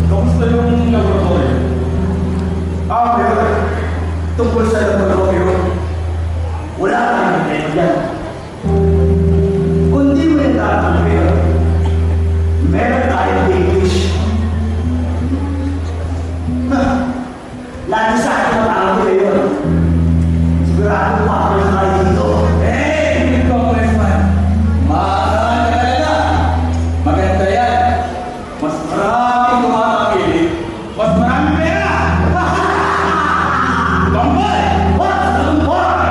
Kamusta yung laboratory? Tungkol sa laboratory, wala kang problema dyan. Kung di mo yung tatanggapin, meron tayong English. Lagi sa akin ang tawag ko yun. Sigurado pa ako na tayo dito. Hindi ko, Congressman. Maasahan ka talaga. Maganda yan. Mas maraming tumatangkilik. Mas maraming pera. Bambay! Bambay!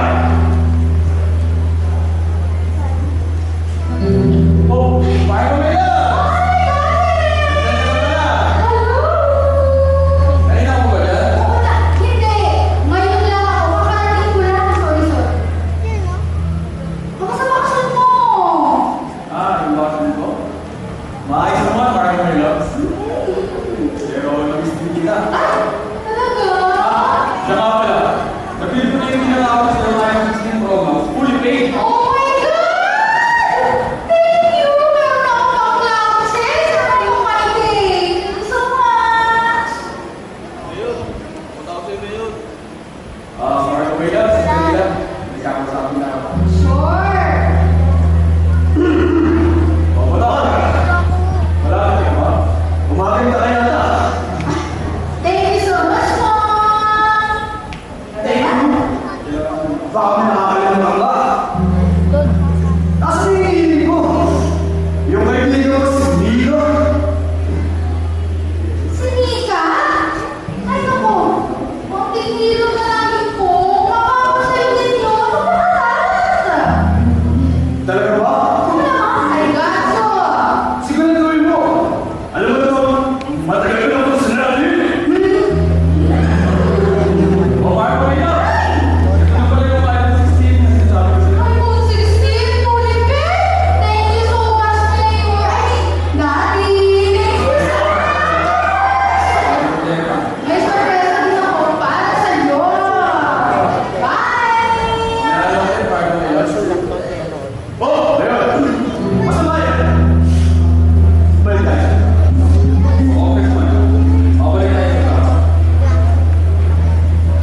Oh, paano ba yan? Maayos naman, maraming may loves. Pero nabis din kita. Talaga? Siya nga pala. Napili ko na yung ginagawa sa Lion 16 program. Fully paid. Oh my God! Thank you! Meron na akong pang-classes. Sana yung Monday. Thank you so much! Ayun. Punta ko sa'yo na yun. Maraming may loves. Hindi lang. Nagkakasabi na ako. Sure! Umaganda kayo na. Thank you so much, Mom! Thank you. Baka may nakakalimutan ka. Kasi hinihilig ko. Yung kaibigan ko si Nilo. Si Nika? Ay, naku! Konting hilo na namin po. Makakasayo din yun. Magkakalat! Talaga ba? Ano naman? I got you! Siguraduhin mo. Alam mo naman, matagal na ako sa natin. O, paano ba yan? Ito pala yung Lion 16 na sinasabi ko sa'yo. Ay, kung 16, Tulipin! Thank you so much, Mayor! I mean, Daddy! Thank you so much! May sorpresa din ako para sa'yo! Bye! Naalala ko yung paano ba yan? Oh, ayun. Masama yan. Balik tayo. Congressman, mawala tayo sa tao.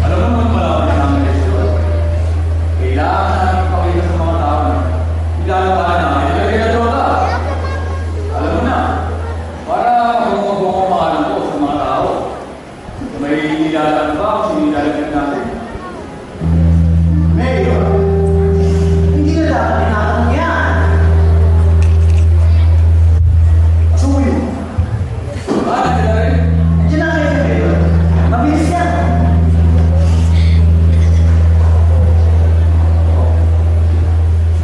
Alam mo naman malaman na namin ito. Kailangan namin pakita sa mga tao na ilalabanan namin yung legislatura. Alam mo na, para magmumabong ang pangalan ko sa mga tao. May ilalaban ba kung sino ilalagyan natin? Mayor, hindi na dapat tinatanong yan. Asuhin mo. Bakit sila rin? Andiyan na kayo, Mayor. Mabilis yan.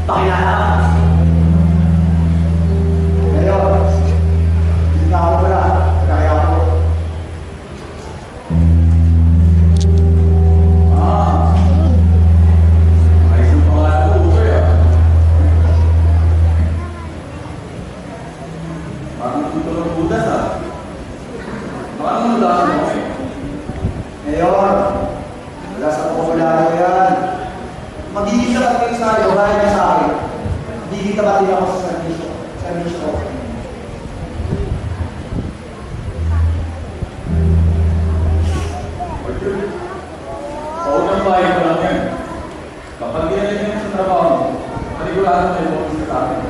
Pakilala ka. Mayor, hindi na ako pala. Kaya ako. Ayos yung pangalan ko, Usoy ah. Parang tuto ng budas ah. Parang namudasan mo eh. Mayor, wala sa popularyo yan. Magiging tapat kayo sa akin, bahay niya sa akin. Magiging tapat din ako sa servisyo. Servisyo ko. Paunang bahay ko lang yan. Kapag ginalagyan mo sa trabaho mo, panigurado na yung office ka sa akin.